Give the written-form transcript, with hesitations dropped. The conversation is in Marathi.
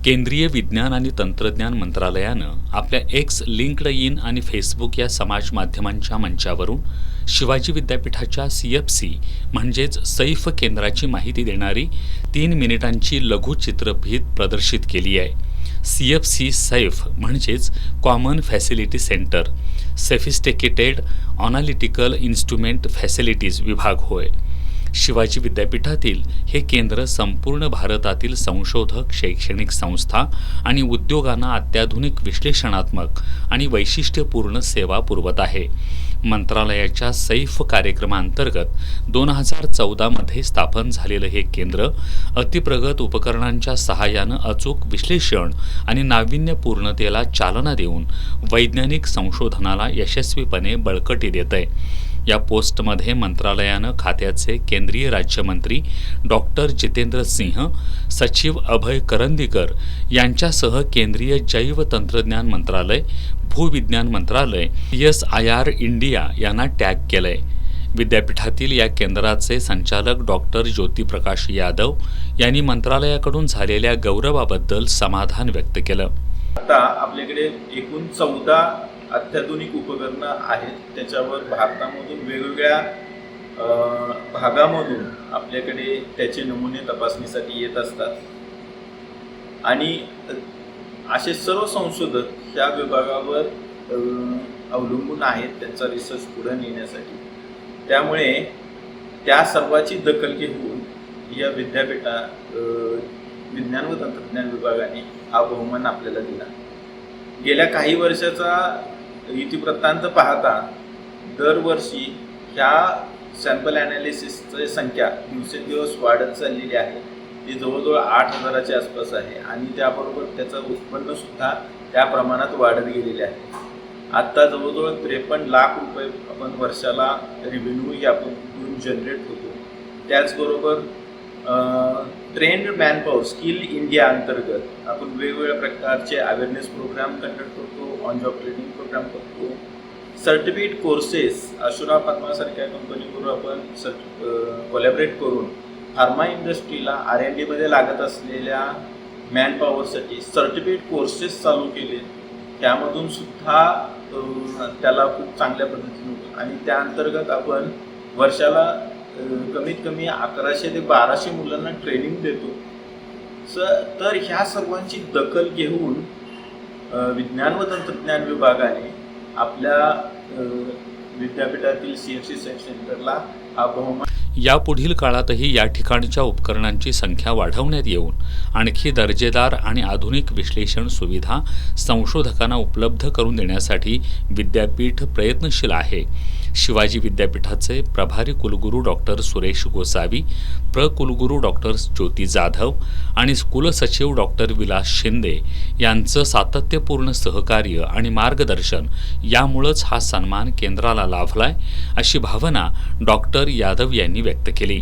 केंद्रीय विज्ञान आणि तंत्रज्ञान मंत्रालयानं आपल्या एक्स, लिंक्डइन आणि फेसबुक या समाज माध्यमांच्या मंचावरून शिवाजी विद्यापीठाच्या CFC म्हणजेच सैफ केंद्राची माहिती देणारी 3 मिनिटांची लघुचित्रफीत प्रदर्शित केली आहे. CFC सैफ म्हणजेच common facility centre, sophisticated analytical instrument facilities विभाग होय. शिवाजी विद्यापीठातील हे केंद्र संपूर्ण भारतातील संशोधक, शैक्षणिक संस्था आणि उद्योगांना अत्याधुनिक विश्लेषणात्मक आणि वैशिष्ट्यपूर्ण सेवा पुरवत आहे. मंत्रालयाच्या सैफ कार्यक्रमांतर्गत 2014 मध्ये स्थापन झालेलं हे केंद्र अतिप्रगत उपकरणांच्या सहाय्यानं अचूक विश्लेषण आणि नाविन्यपूर्णतेला चालना देऊन वैज्ञानिक संशोधनाला यशस्वीपणे बळकटी देतंय. या पोस्टमध्ये मंत्रालयानं खात्याचे केंद्रीय राज्यमंत्री डॉक्टर जितेंद्र सिंह, सचिव अभय करंदीकर यांच्यासह केंद्रीय जैव तंत्रज्ञान मंत्रालय, भूविज्ञान मंत्रालय, SIR इंडिया यांना टॅग केलंय. विद्यापीठातील या केंद्राचे संचालक डॉक्टर ज्योतिप्रकाश यादव यांनी मंत्रालयाकडून झालेल्या गौरवाबद्दल समाधान व्यक्त केलं. आता आपल्याकडे एकूण 14 अत्याधुनिक उपकरणं आहेत. त्याच्यावर भारतामधून वेगवेगळ्या भागामधून आपल्याकडे त्याचे नमुने तपासणीसाठी येत असतात आणि असे सर्व संशोधक ह्या विभागावर अवलंबून आहेत त्यांचा रिसर्च पुढे नेण्यासाठी. त्यामुळे त्या सर्वाची दखल घेऊन या विद्यापीठा विज्ञान व तंत्रज्ञान विभागाने हा बहुमान आपल्याला दिला. गेल्या काही वर्षाचा इतिवृत्तांत पाहता दरवर्षी ह्या सॅम्पल ॲनालिसिसची संख्या दिवसेंदिवस वाढत चाललेली आहे. ती जवळजवळ 8,000च्या आसपास आहे आणि त्याबरोबर त्याचं उत्पन्नसुद्धा त्या प्रमाणात वाढत गेलेले आहे. आत्ता जवळजवळ 53 लाख रुपये आपण वर्षाला रेव्हेन्यू यातून जनरेट होतो. त्याचबरोबर ट्रेंड मॅनपॉवर स्किल इंडिया अंतर्गत आपण वेगवेगळ्या प्रकारचे अवेअरनेस प्रोग्राम कंडक्ट करतो, ऑन जॉब ट्रेनिंग प्रोग्राम करतो, सर्टिफिकेट कोर्सेस अशुरा फार्मासारख्या कंपनीबरोबर आपण कोलॅबरेट करून फार्मा इंडस्ट्रीला R&D मध्ये लागत असलेल्या मॅनपॉवरसाठी सर्टिफिकेट कोर्सेस चालू केले. त्यामधून सुद्धा त्याला खूप चांगल्या पद्धतीने होतं आणि त्या अंतर्गत आपण वर्षाला कमीत कमी 1100 ते 1200 मुलांना ट्रेनिंग देतो. तर ह्या सर्वांची दखल घेऊन विज्ञान व तंत्रज्ञान विभागाने आपल्या विद्यापीठातील CFC सेंटरला हा बहुमान. यापुढील काळातही या ठिकाणच्या उपकरणांची संख्या वाढवण्यात येऊन आणखी दर्जेदार आणि आधुनिक विश्लेषण सुविधा संशोधकांना उपलब्ध करून देण्यासाठी विद्यापीठ प्रयत्नशील आहे. शिवाजी विद्यापीठाचे प्रभारी कुलगुरू डॉक्टर सुरेश गोसावी, प्रकुलगुरू डॉक्टर ज्योती जाधव आणि कुलसचिव डॉक्टर विलास शिंदे यांचं सातत्यपूर्ण सहकार्य आणि मार्गदर्शन यामुळेच हा सन्मान केंद्राला लाभलाय, अशी भावना डॉक्टर यादव यांनी व्यक्त केली.